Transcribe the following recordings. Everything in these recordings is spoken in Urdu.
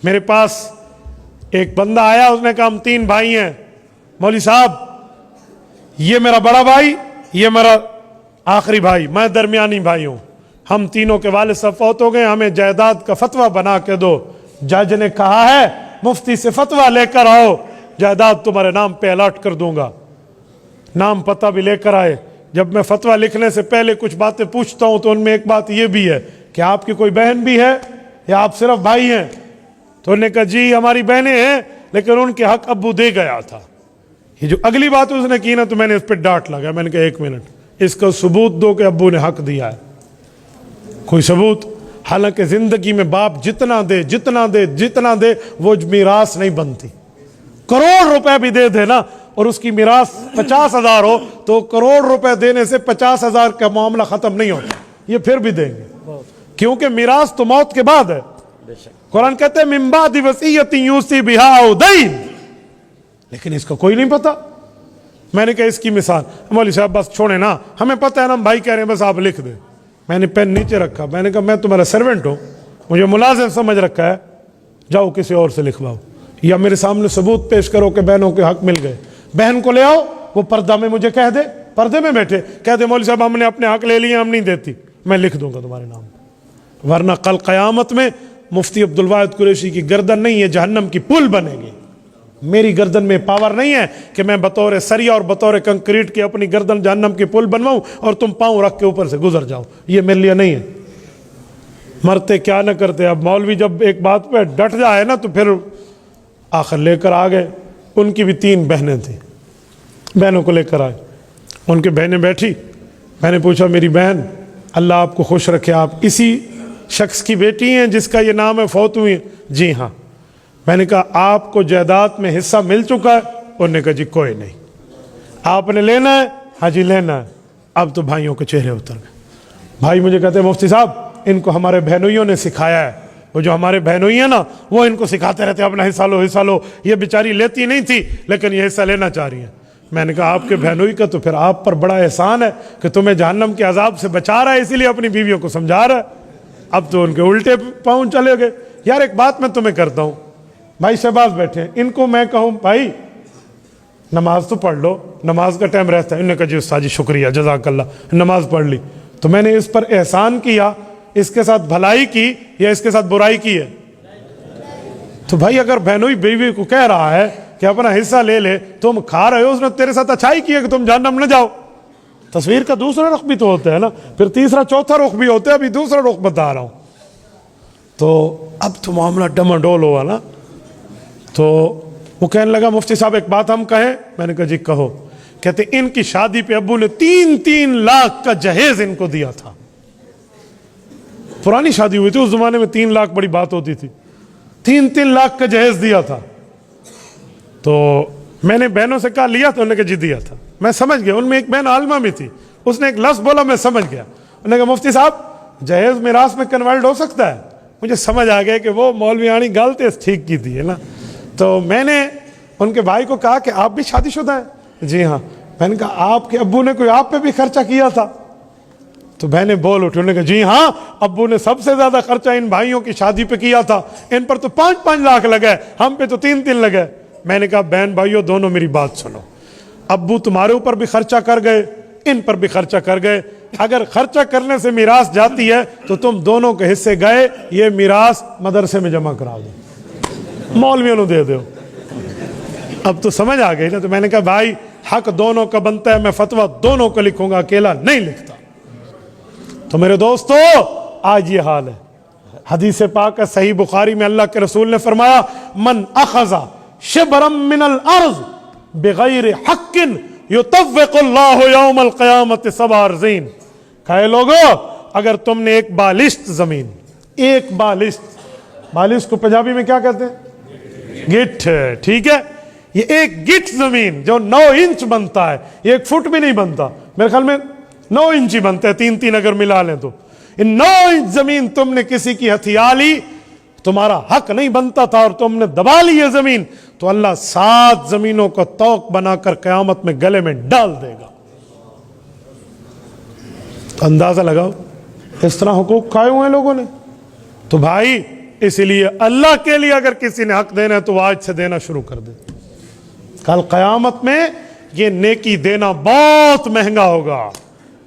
میرے پاس ایک بندہ آیا, اس نے کہا ہم 3 بھائی ہیں مولوی صاحب, یہ میرا بڑا بھائی, یہ میرا آخری بھائی, میں درمیانی بھائی ہوں, ہم تینوں کے والد صاحب فوت ہو گئے, ہمیں جائیداد کا فتویٰ بنا کے دو. جج نے کہا ہے مفتی سے فتویٰ لے کر آؤ, جائیداد تمہارے نام پہ الاٹ کر دوں گا. نام پتہ بھی لے کر آئے. جب میں فتویٰ لکھنے سے پہلے کچھ باتیں پوچھتا ہوں تو ان میں ایک بات یہ بھی ہے کہ آپ کی کوئی بہن بھی ہے یا آپ صرف بھائی ہیں؟ تو انہوں نے کہا جی ہماری بہنیں ہیں, لیکن ان کے حق ابو دے گیا تھا. یہ جو اگلی بات اس نے کی نا, تو میں نے اس پہ ڈانٹ لگا. میں نے کہا 1 منٹ, اس کا ثبوت دو کہ ابو نے حق دیا ہے. کوئی ثبوت؟ حالانکہ زندگی میں باپ جتنا دے وہ میراث نہیں بنتی. کروڑ روپے بھی دے دے نا اور اس کی میراث 50,000 ہو تو کروڑ روپے دینے سے 50,000 کا معاملہ ختم نہیں ہوتا, یہ پھر بھی دیں گے, کیونکہ میراث تو موت کے بعد ہے. قرآن کہتے ہیں من بعد وصیۃ یوصی بہا او دین, لیکن اس کا کوئی نہیں پتا. میں نے کہا اس کی مثال, مولوی صاحب بس چھوڑیں نا, ہمیں پتہ ہے نا, ہم بھائی کہہ رہے ہیں, بس آپ لکھ دیں. میں نے پین نیچے رکھا, میں نے کہا میں تمہارا سرونٹ ہوں, مجھے ملازم سمجھ رکھا ہے, جاؤ کسی اور سے لکھواؤ, یا میرے سامنے ثبوت پیش کرو کہ بہنوں کے حق مل گئے. بہن کو لے آؤ, وہ پردہ میں مجھے کہہ دے, پردے میں بیٹھے کہہ دے مولوی صاحب ہم نے اپنے حق لے لیے, ہم نہیں دیتی, میں لکھ دوں گا تمہارے نام. ورنہ کل قیامت میں مفتی عبدالواحد قریشی کی گردن نہیں ہے, جہنم کی پل بنے گی. میری گردن میں پاور نہیں ہے کہ میں بطور سریا اور بطور کنکریٹ کے اپنی گردن جہنم کی پل بنواؤں اور تم پاؤں رکھ کے اوپر سے گزر جاؤ, یہ میرے لیے نہیں ہے. مرتے کیا نہ کرتے. اب مولوی جب ایک بات پہ ڈٹ جائے نا تو پھر آخر لے کر آ گئے. ان کی بھی 3 بہنیں تھیں, بہنوں کو لے کر آئے. ان کی بہنیں بیٹھی, میں نے پوچھا میری بہن اللہ آپ کو خوش رکھے, آپ اسی شخص کی بیٹی ہیں جس کا یہ نام ہے, فوت ہوئی ہیں؟ جی ہاں. میں نے کہا آپ کو جائیداد میں حصہ مل چکا ہے؟ انہوں نے کہا جی کوئی نہیں. آپ نے لینا ہے؟ ہاں جی لینا ہے. اب تو بھائیوں کے چہرے اتر گئے. بھائی مجھے کہتے ہیں مفتی صاحب ان کو ہمارے بہنوئیوں نے سکھایا ہے, وہ جو ہمارے بہنوئی ہیں نا وہ ان کو سکھاتے رہتے اپنا حصہ لو حصہ لو. یہ بیچاری لیتی نہیں تھی لیکن یہ حصہ لینا چاہ رہی ہیں. میں نے کہا آپ کے بہنوئی کا تو پھر آپ پر بڑا احسان ہے کہ تمہیں جہنم کے عذاب سے بچا رہا ہے, اسی لیے اپنی بیویوں کو سمجھا رہا ہے. اب تو ان کے الٹے پاؤں چلے گئے. یار ایک بات میں تمہیں کرتا ہوں, بھائی شہباز بیٹھے ہیں, ان کو میں کہوں بھائی نماز تو پڑھ لو, نماز کا ٹائم رہتا ہے. انہوں نے کہا جی استاد جی شکریہ جزاک اللہ, نماز پڑھ لی. تو میں نے اس پر احسان کیا, اس کے ساتھ بھلائی کی یا اس کے ساتھ برائی کی ہے؟ تو بھائی اگر بہنوئی بیوی کو کہہ رہا ہے کہ اپنا حصہ لے لے, تم کھا رہے ہو, اس نے تیرے ساتھ اچھائی کی ہے کہ تم جہنم نہ جاؤ. تصویر کا دوسرا رخ بھی تو ہوتا ہے نا, پھر تیسرا چوتھا رخ بھی ہوتا ہے, ابھی دوسرا رخ بتا رہا ہوں. تو اب تو معاملہ ڈماڈول ہوا نا. تو وہ کہنے لگا مفتی صاحب ایک بات ہم کہیں. میں نے کہا جی کہو. کہتے ان کی شادی پہ ابو نے 3 لاکھ کا جہیز ان کو دیا تھا. پرانی شادی ہوئی تھی, اس زمانے میں 3 لاکھ بڑی بات ہوتی تھی. 3 لاکھ کا جہیز دیا تھا. تو میں نے بہنوں سے کہا لیا تھا؟ انہوں نے کہا جی دیا تھا. میں سمجھ گیا, ان میں ایک بہن عالمہ بھی تھی, اس نے ایک لفظ بولا میں سمجھ گیا. انہوں نے کہا مفتی صاحب جہیز میراث میں کنورٹ ہو سکتا ہے؟ مجھے سمجھ آ گیا کہ وہ مولوی آنی گالتے ٹھیک کی تھی ہے نا. تو میں نے ان کے بھائی کو کہا کہ آپ بھی شادی شدہ ہیں؟ جی ہاں. میں نے کہا آپ کے ابو نے کوئی آپ پہ بھی خرچہ کیا تھا؟ تو بہنیں بول اٹھی, انہوں نے کہا جی ہاں ابو نے سب سے زیادہ خرچہ ان بھائیوں کی شادی پہ کیا تھا, ان پر تو 5 لاکھ لگے, ہم پہ تو 3 لگے. میں نے کہا بہن بھائیوں دونوں میری بات سنو, ابو تمہارے اوپر بھی خرچہ کر گئے, ان پر بھی خرچہ کر گئے. اگر خرچہ کرنے سے میراث جاتی ہے تو تم دونوں کے حصے گئے, یہ میراث مدرسے میں جمع کرا دو, مولویوں نے دے دو. اب تو سمجھ آ گئی نا. تو میں نے کہا بھائی حق دونوں کا بنتا ہے, میں فتویٰ دونوں کا لکھوں گا, اکیلا نہیں لکھتا. تو میرے دوستو آج یہ حال ہے. حدیث پاک ہے صحیح بخاری میں, اللہ کے رسول نے فرمایا من اخذ شبرا من الارض بغیر حق یطوق اللہ یوم القیامت 7 ارضین. کہے لوگو اگر تم نے ایک بالشت زمین, ایک بالشت کو پنجابی میں کیا کہتے ہیں؟ گٹھ. ٹھیک ہے, یہ ایک گٹھ زمین جو 9 انچ بنتا ہے, یہ 1 فٹ بھی نہیں بنتا, میرے خیال میں 9 انچ ہی بنتا ہے, 3 اگر ملا لیں تو. ان 9 انچ زمین تم نے کسی کی ہتھیا لی, تمہارا حق نہیں بنتا تھا اور تم نے دبا لی یہ زمین, تو اللہ 7 زمینوں کو توق بنا کر قیامت میں گلے میں ڈال دے گا. تو اندازہ لگاؤ اس طرح حقوق کھائے ہوئے ہیں لوگوں نے. تو بھائی اسی لیے اللہ کے لیے اگر کسی نے حق دینا ہے تو وہ آج سے دینا شروع کر دے. کل قیامت میں یہ نیکی دینا بہت مہنگا ہوگا.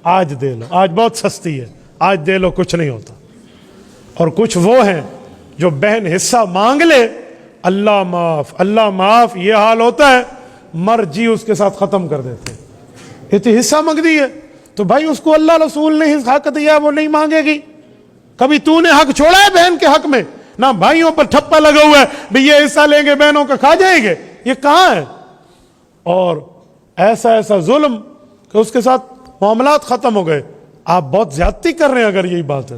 آج دے لو, آج بہت سستی ہے, آج دے لو, کچھ نہیں ہوتا. اور کچھ وہ ہیں جو بہن حصہ مانگ لے, اللہ معاف اللہ معاف, یہ حال ہوتا ہے, مرجی اس کے ساتھ ختم کر دیتے. اتنی حصہ مانگ دی ہے تو بھائی اس کو اللہ رسول نے حق دیا ہے, وہ نہیں مانگے گی. کبھی تو نے حق چھوڑا ہے بہن کے حق میں؟ نہ بھائیوں پر ٹھپا لگا ہوا ہے بھئی یہ حصہ لیں گے بہنوں کا کھا جائیں گے, یہ کہاں ہے؟ اور ایسا ایسا ظلم کہ اس کے ساتھ معاملات ختم ہو گئے. آپ بہت زیادتی کر رہے ہیں اگر یہی بات ہے.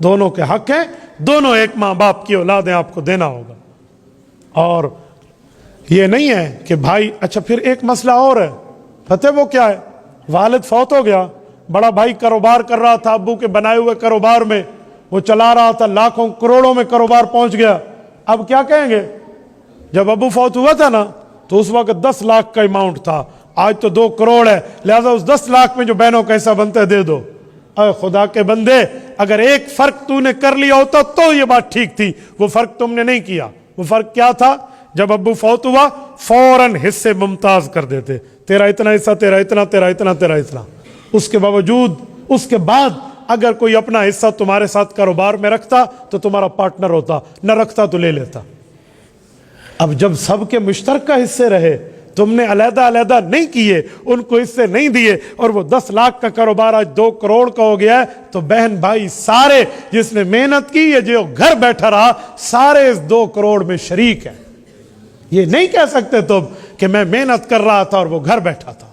دونوں کے حق ہیں, دونوں ایک ماں باپ کی اولاد ہیں, آپ کو دینا ہوگا. اور یہ نہیں ہے کہ بھائی, اچھا پھر ایک مسئلہ اور ہے, پتہ وہ کیا ہے؟ والد فوت ہو گیا, بڑا بھائی کاروبار کر رہا تھا ابو کے بنائے ہوئے کاروبار میں, وہ چلا رہا تھا, لاکھوں کروڑوں میں کاروبار پہنچ گیا. اب کیا کہیں گے؟ جب ابو فوت ہوا تھا نا تو اس وقت 10 لاکھ کا اماؤنٹ تھا, آج تو 2 کروڑ ہے, لہذا اس 10 لاکھ میں جو بہنوں کا حصہ بنتا ہے دے دو. اے خدا کے بندے, اگر ایک فرق تو نے کر لیا ہوتا تو یہ بات ٹھیک تھی, وہ فرق تم نے نہیں کیا. وہ فرق کیا تھا؟ جب ابو فوت ہوا فوراً حصے ممتاز کر دیتے, تیرا اتنا حصہ, تیرا اتنا, تیرا اتنا, تیرا اتنا. اس کے باوجود, اس کے بعد اگر کوئی اپنا حصہ تمہارے ساتھ کاروبار میں رکھتا تو تمہارا پارٹنر ہوتا, نہ رکھتا تو لے لیتا. اب جب سب کے مشترکہ حصے رہے, تم نے علیحدہ علیحدہ نہیں کیے, ان کو حصے نہیں دیے, اور وہ 10 لاکھ کا کاروبار آج 2 کروڑ کا ہو گیا ہے, تو بہن بھائی سارے, جس نے محنت کی یا جو گھر بیٹھا رہا, سارے اس 2 کروڑ میں شریک ہیں. یہ نہیں کہہ سکتے تم کہ میں محنت کر رہا تھا اور وہ گھر بیٹھا تھا.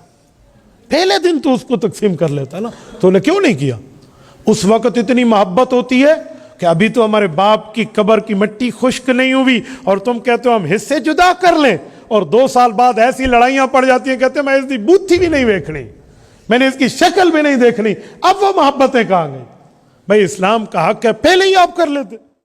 پہلے دن تو اس کو تقسیم کر لیتا نا, تو نے کیوں نہیں کیا؟ اس وقت اتنی محبت ہوتی ہے کہ ابھی تو ہمارے باپ کی قبر کی مٹی خشک نہیں ہوئی اور تم کہتے ہو ہم حصے جدا کر لیں, اور 2 سال بعد ایسی لڑائیاں پڑ جاتی ہیں, کہتے ہیں میں اس کی بوتھی بھی نہیں دیکھنی, میں نے اس کی شکل بھی نہیں دیکھنی. اب وہ محبتیں کہاں گئی؟ بھائی اسلام کا حق ہے, پہلے ہی آپ کر لیتے.